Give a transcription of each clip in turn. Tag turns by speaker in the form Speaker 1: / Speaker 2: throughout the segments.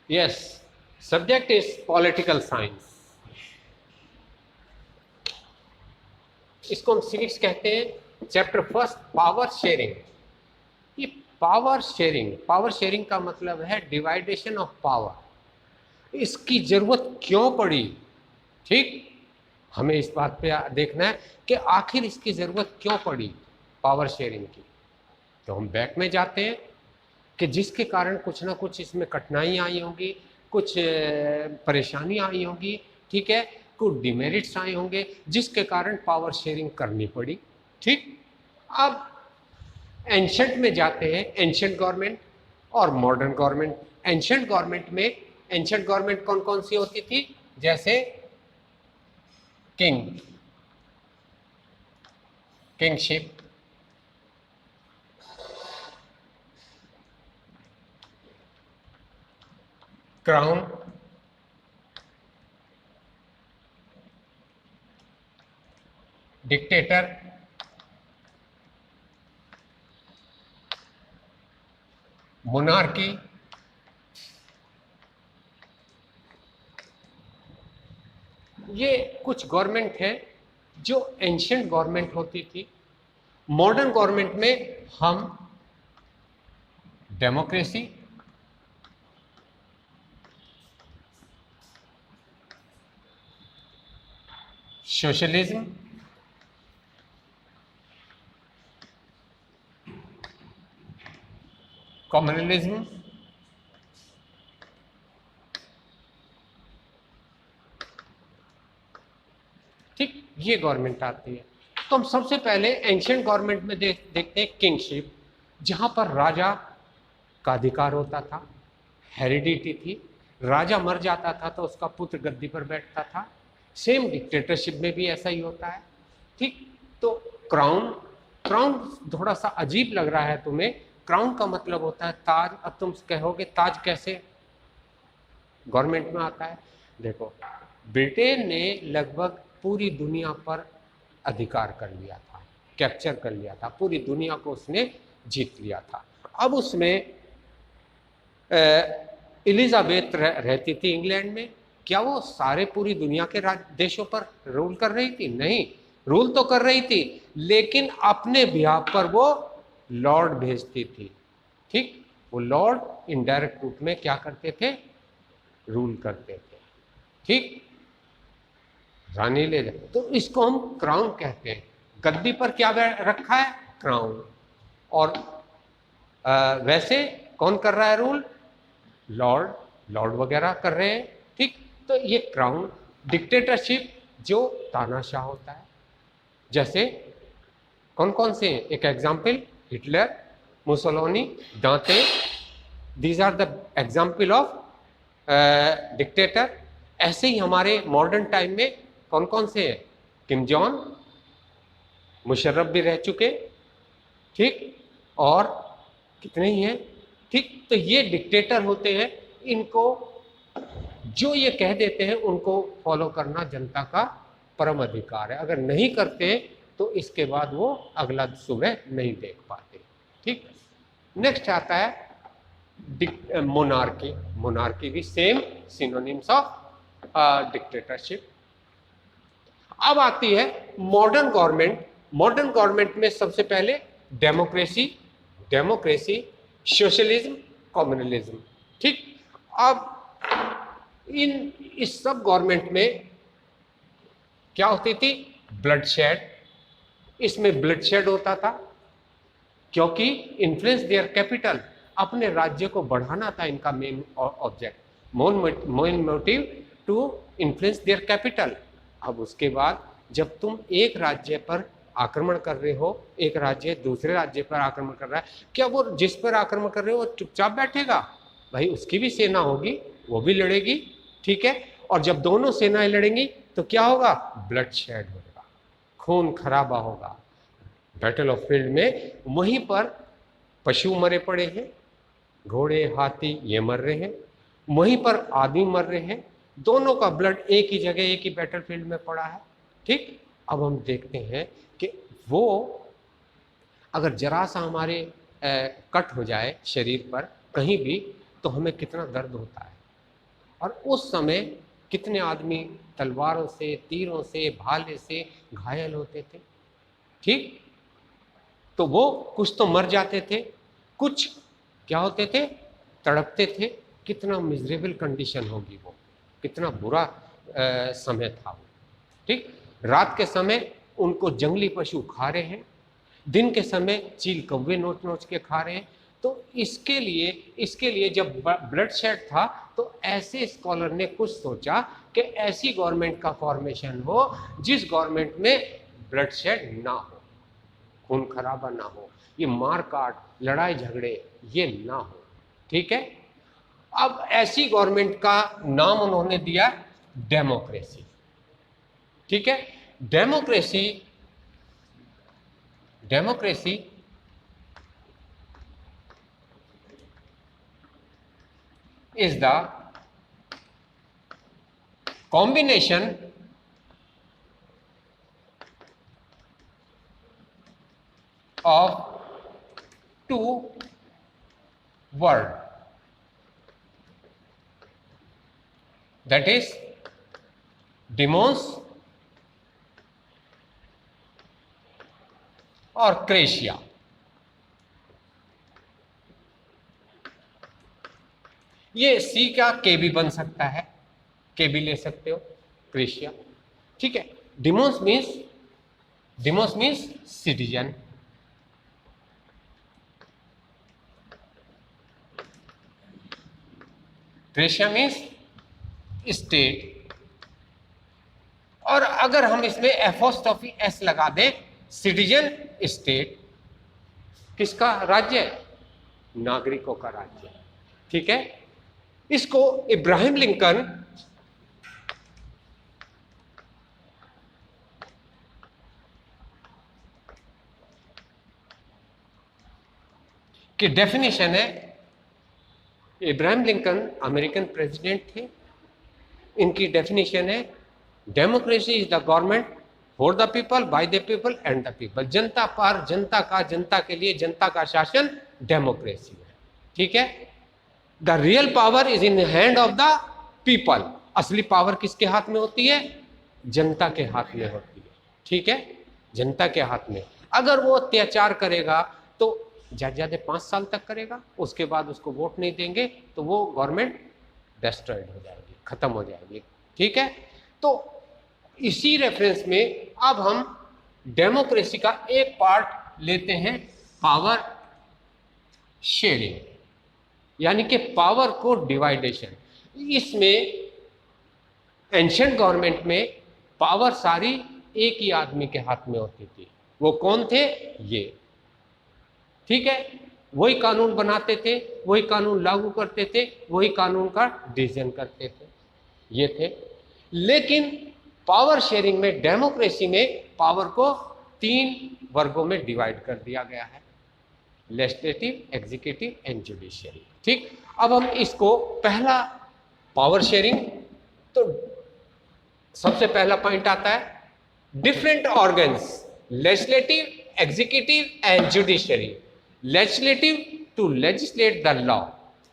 Speaker 1: Yes, subject is political science. इसको हम civics कहते हैं। Chapter first power sharing. ये पावर शेयरिंग का मतलब है डिवाइडेशन ऑफ पावर। इसकी जरूरत क्यों पड़ी, ठीक, हमें इस बात पे देखना है कि आखिर इसकी जरूरत क्यों पड़ी पावर शेयरिंग की। तो हम बैक में जाते हैं कि जिसके कारण कुछ ना कुछ इसमें कठिनाइयाँ आई होंगी, कुछ परेशानी आई होंगी, ठीक है, कुछ डिमेरिट्स आए होंगे जिसके कारण पावर शेयरिंग करनी पड़ी। ठीक, अब एंशंट में जाते हैं, एंशंट गवर्नमेंट और मॉडर्न गवर्नमेंट। एंशंट गवर्नमेंट में एंशंट गवर्नमेंट कौन कौन सी होती थी, जैसे किंगशिप, क्राउन, डिक्टेटर, मोनार्की, ये कुछ गवर्नमेंट है जो एंशिएंट गवर्नमेंट होती थी। मॉडर्न गवर्नमेंट में हम डेमोक्रेसी, सोशलिज्म, कम्युनलिज्म, ठीक, ये गवर्नमेंट आती है। तो हम सबसे पहले एंशिएंट गवर्नमेंट में देखते हैं किंगशिप, जहां पर राजा का अधिकार होता था, हेरिडिटी थी, राजा मर जाता था तो उसका पुत्र गद्दी पर बैठता था। सेम डिक्टेटरशिप में भी ऐसा ही होता है। ठीक, तो क्राउन, क्राउन थोड़ा सा अजीब लग रहा है तुम्हें, क्राउन का मतलब होता है ताज। अब तुम कहोगे ताज कैसे गवर्नमेंट में आता है। देखो, ब्रिटेन ने लगभग पूरी दुनिया पर अधिकार कर लिया था, कैप्चर कर लिया था, पूरी दुनिया को उसने जीत लिया था। अब उसमें एलिजाबेथ रहती थी इंग्लैंड में। क्या वो सारे पूरी दुनिया के देशों पर रूल कर रही थी? नहीं, रूल तो कर रही थी, लेकिन अपने बिहाफ पर वो लॉर्ड भेजती थी। ठीक, वो लॉर्ड इनडायरेक्ट रूप में क्या करते थे, रूल करते थे। ठीक, रानी ले जाए तो इसको हम क्राउन कहते हैं। गद्दी पर क्या रखा है, क्राउन। और वैसे कौन कर रहा है रूल, लॉर्ड, लॉर्ड वगैरह कर रहे हैं। ठीक, तो ये क्राउन। डिक्टेटरशिप जो तानाशाह होता है, जैसे कौन कौन से हैं, एक example Hitler, Mussolini, Dante, these are the example of dictator. ऐसे ही हमारे मॉडर्न टाइम में कौन कौन से हैं, किम जॉन, मुशर्रफ भी रह चुके, ठीक, और कितने ही हैं। ठीक, तो ये डिक्टेटर होते हैं। इनको जो ये कह देते हैं उनको फॉलो करना जनता का परम अधिकार है। अगर नहीं करते तो इसके बाद वो अगला सुबह नहीं देख पाते। ठीक, नेक्स्ट आता है मोनार्की। मोनार्की भी सेम सिनोनिम्स ऑफ डिक्टेटरशिप। अब आती है मॉडर्न गवर्नमेंट। मॉडर्न गवर्नमेंट में सबसे पहले डेमोक्रेसी, डेमोक्रेसी, सोशलिज्म, कम्युनलिज्म। ठीक, अब इस सब गवर्नमेंट में क्या होती थी, ब्लडशेड। इसमें ब्लडशेड होता था क्योंकि इन्फ्लुएंस देयर कैपिटल, अपने राज्य को बढ़ाना था इनका main object, main motive to influence their capital. अब उसके बाद जब तुम एक राज्य पर आक्रमण कर रहे हो, एक राज्य दूसरे राज्य पर आक्रमण कर रहा है, क्या वो जिस पर आक्रमण कर रहे हो वो चुपचाप बैठेगा? भाई उसकी भी सेना होगी, वो भी लड़ेगी। ठीक है, और जब दोनों सेनाएं लड़ेंगी तो क्या होगा, ब्लडशेड होगा, खून खराबा होगा। बैटल ऑफ फील्ड में वहीं पर पशु मरे पड़े हैं, घोड़े हाथी ये मर रहे हैं, वहीं पर आदमी मर रहे हैं, दोनों का ब्लड एक ही जगह एक ही बैटल फील्ड में पड़ा है। ठीक, अब हम देखते हैं कि वो अगर जरा सा हमारे कट हो जाए शरीर पर कहीं भी, तो हमें कितना दर्द होता है। और उस समय कितने आदमी तलवारों से, तीरों से, भाले से घायल होते थे। ठीक, तो वो कुछ तो मर जाते थे, कुछ क्या होते थे, तड़पते थे। कितना मिजरेबल कंडीशन होगी वो, कितना बुरा समय था वो। ठीक, रात के समय उनको जंगली पशु खा रहे हैं, दिन के समय चील कौवे नोच नोच के खा रहे हैं। तो इसके लिए जब ब्लड शेड था, तो ऐसे स्कॉलर ने कुछ सोचा कि ऐसी गवर्नमेंट का फॉर्मेशन हो जिस गवर्नमेंट में ब्लड शेड ना हो, खून खराबा ना हो, ये मार काट, लड़ाई झगड़े ये ना हो। ठीक है, अब ऐसी गवर्नमेंट का नाम उन्होंने दिया डेमोक्रेसी। ठीक है, democracy democracy is the combination of two words, that is demos और क्रेशिया। ये सी का के भी बन सकता है, के भी ले सकते हो, क्रेशिया। ठीक है, Deimos means citizen, क्रेशिया means state. और अगर हम इसमें एपोस्ट्रोफी एस लगा दें, सिटीजन स्टेट, किसका राज्य है, नागरिकों का राज्य। ठीक है, इसको इब्राहिम लिंकन की डेफिनेशन है। इब्राहिम लिंकन अमेरिकन प्रेसिडेंट थे, इनकी डेफिनेशन है democracy is the government for the people, by the people and the people. जनता पर, जनता का, जनता के लिए, जनता का शासन डेमोक्रेसी है। ठीक है, the real power is in hand of the people. असली पावर किसके हाथ में होती है, जनता के हाथ में होती है। ठीक है, जनता के हाथ में। अगर वो अत्याचार करेगा तो ज्यादा 5 साल तक करेगा, उसके बाद उसको वोट नहीं देंगे तो वो गवर्नमेंट डिस्ट्रॉयड हो जाएगी, खत्म हो जाएगी। ठीक है, तो इसी रेफरेंस में अब हम डेमोक्रेसी का एक पार्ट लेते हैं, पावर शेयरिंग, यानी कि पावर को डिवाइडेशन। इसमें एंशिएंट गवर्नमेंट में पावर सारी एक ही आदमी के हाथ में होती थी। वो कौन थे, ये। ठीक है, वही कानून बनाते थे, वही कानून लागू करते थे, वही कानून का डिसीजन करते थे, ये थे। लेकिन पावर शेयरिंग में, डेमोक्रेसी में पावर को 3 वर्गों में डिवाइड कर दिया गया है, लेजिस्लेटिव, एग्जीक्यूटिव एंड जुडिशियरी। ठीक, अब हम इसको पहला पावर शेयरिंग, तो सबसे पहला पॉइंट आता है different organs, legislative, executive and judiciary. Legislative to legislate the law,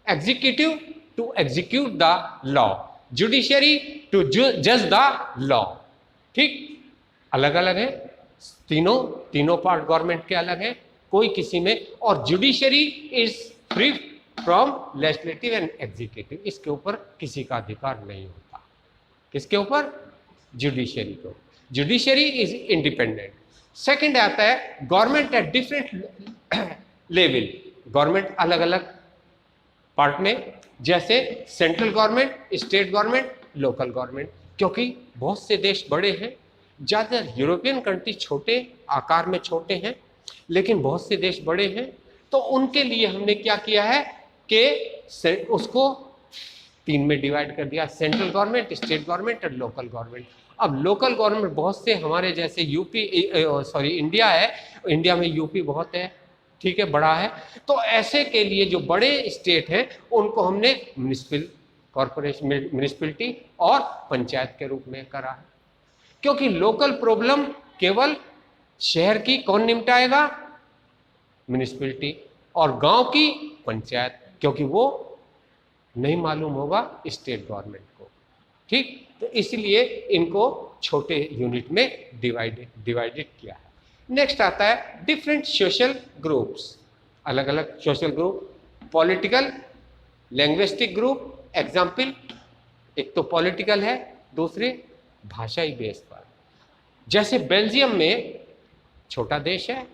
Speaker 1: executive to execute the law, judiciary to जज द लॉ। ठीक, अलग अलग है, तीनों पार्ट गवर्नमेंट के अलग है, कोई किसी में। और judiciary is free from legislative and executive, इसके ऊपर किसी का अधिकार नहीं होता। किसके ऊपर, जुडिशियरी को। Judiciary is independent. सेकंड आता है government at different level, government अलग अलग पार्ट में, जैसे central government, state government, local government. क्योंकि बहुत से देश बड़े हैं, ज़्यादा यूरोपियन कंट्री छोटे आकार में छोटे हैं, लेकिन बहुत से देश बड़े हैं, तो उनके लिए हमने क्या किया है कि उसको 3 में डिवाइड कर दिया, सेंट्रल गवर्नमेंट, स्टेट गवर्नमेंट और लोकल गवर्नमेंट। अब लोकल गवर्नमेंट बहुत से हमारे जैसे इंडिया है, इंडिया में यूपी बहुत है, ठीक है, बड़ा है। तो ऐसे के लिए जो बड़े स्टेट हैं उनको हमने म्युनिसिपल कॉर्पोरेशन, म्युनिसिपलिटी और पंचायत के रूप में करा है। क्योंकि लोकल प्रॉब्लम केवल शहर की कौन निपटाएगा, म्युनिसिपलिटी, और गांव की पंचायत। क्योंकि वो नहीं मालूम होगा स्टेट गवर्नमेंट को। ठीक, तो इसलिए इनको छोटे यूनिट में डिवाइडेड किया है। नेक्स्ट आता है डिफरेंट सोशल ग्रुप्स, अलग अलग social group, political, linguistic group. Example, एक तो पॉलिटिकल है, दूसरे भाषाई बेस पर। जैसे बेल्जियम में छोटा देश है,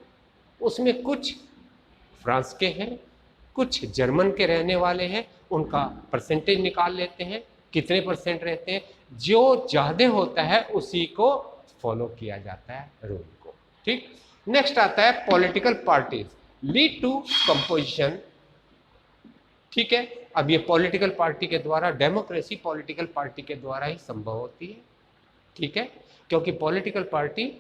Speaker 1: उसमें कुछ फ्रांस के हैं, कुछ जर्मन के रहने वाले हैं, उनका परसेंटेज निकाल लेते हैं, कितने परसेंट रहते हैं, जो ज़्यादा होता है उसी को फॉलो किया जाता है रूल को। ठीक, नेक्स्ट आता है political parties lead to composition. ठीक है, अब ये पॉलिटिकल पार्टी के द्वारा, डेमोक्रेसी पॉलिटिकल पार्टी के द्वारा ही संभव होती है। ठीक है, क्योंकि पॉलिटिकल पार्टी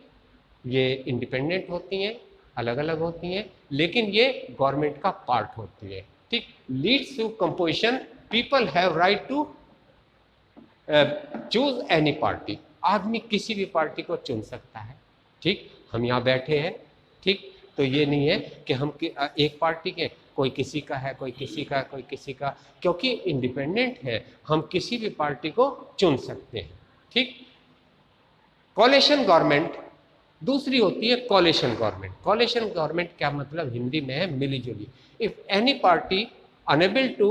Speaker 1: ये इंडिपेंडेंट होती हैं, अलग अलग होती हैं, लेकिन ये गवर्नमेंट का पार्ट होती है। ठीक, leads to composition, people have right to choose any party. आदमी किसी भी पार्टी को चुन सकता है। ठीक, हम यहाँ बैठे हैं, ठीक, तो ये नहीं है कि हम एक पार्टी के, कोई किसी का है, कोई किसी का, कोई किसी का, क्योंकि इंडिपेंडेंट है, हम किसी भी पार्टी को चुन सकते हैं। ठीक, कोलिशन गवर्नमेंट दूसरी होती है कोलिशन गवर्नमेंट। कोलिशन गवर्नमेंट क्या मतलब हिंदी में है मिलीजुली। If any party unable to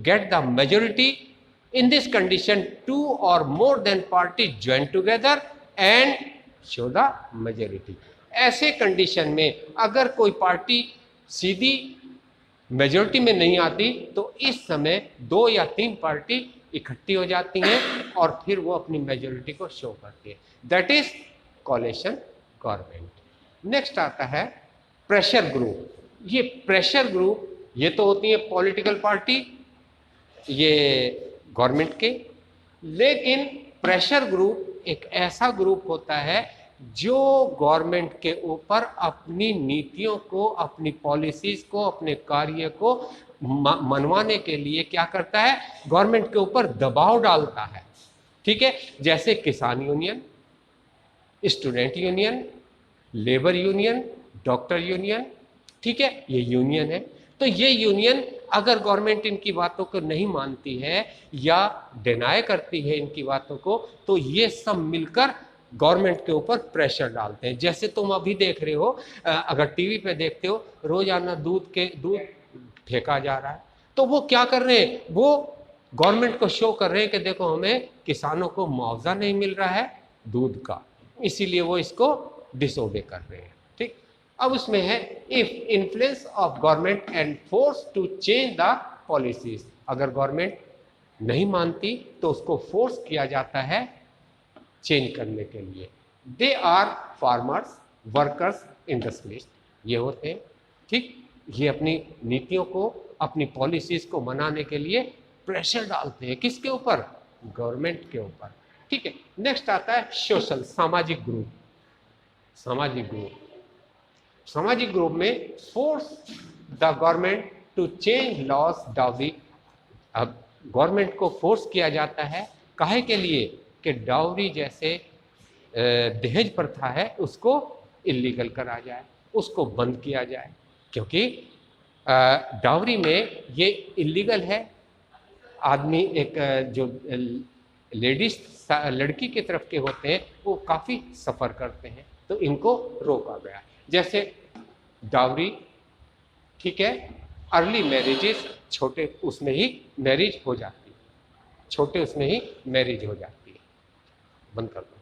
Speaker 1: get the majority in this condition, two और more than party join together and show the majority. ऐसे कंडीशन में अगर कोई पार्टी सीधी मेजोरिटी में नहीं आती तो इस समय 2 या 3 पार्टी इकट्ठी हो जाती हैं और फिर वो अपनी मेजोरिटी को शो करती है। That is coalition government. Next आता है प्रेशर ग्रुप। ये प्रेशर ग्रुप, ये तो होती है पॉलिटिकल पार्टी, ये गवर्नमेंट के, लेकिन प्रेशर ग्रुप एक ऐसा ग्रुप होता है जो गवर्नमेंट के ऊपर अपनी नीतियों को, अपनी पॉलिसीज को, अपने कार्य को मनवाने के लिए क्या करता है, गवर्नमेंट के ऊपर दबाव डालता है। ठीक है, जैसे किसान union, student union, labour union, doctor union. ठीक है, ये यूनियन है। तो ये यूनियन अगर गवर्नमेंट इनकी बातों को नहीं मानती है या डिनाई करती है इनकी बातों को, तो ये सब मिलकर गवर्नमेंट के ऊपर प्रेशर डालते हैं। जैसे तुम अभी देख रहे हो, अगर टीवी पे देखते हो, रोजाना दूध फेंका जा रहा है, तो वो क्या कर रहे हैं, वो गवर्नमेंट को शो कर रहे हैं कि देखो हमें किसानों को मुआवजा नहीं मिल रहा है दूध का, इसीलिए वो इसको डिसोबे कर रहे हैं। ठीक, अब उसमें है if influence of government and force to change the policies. अगर गवर्नमेंट नहीं मानती तो उसको फोर्स किया जाता है चेंज करने के लिए। They are farmers, workers, industrialist, ये होते हैं। ठीक, ये अपनी नीतियों को, अपनी पॉलिसीज को बनाने के लिए प्रेशर डालते हैं, किसके ऊपर, गवर्नमेंट के ऊपर। ठीक है, नेक्स्ट आता है सोशल, सामाजिक ग्रुप। सामाजिक ग्रुप में force the government to change laws dowry. अब गवर्नमेंट को फोर्स किया जाता है काहे के लिए कि डाउरी जैसे दहेज प्रथा है उसको इलीगल करा जाए, उसको बंद किया जाए, क्योंकि डाउरी में ये इलीगल है। आदमी एक जो लेडीज लड़की की तरफ के होते हैं वो काफ़ी सफ़र करते हैं, तो इनको रोका गया। जैसे डाउरी, ठीक है, अर्ली मैरिजेस, छोटे उसमें ही मैरिज हो जाती है, छोटे उसमें ही मैरिज हो जाती है। बंद कर दो।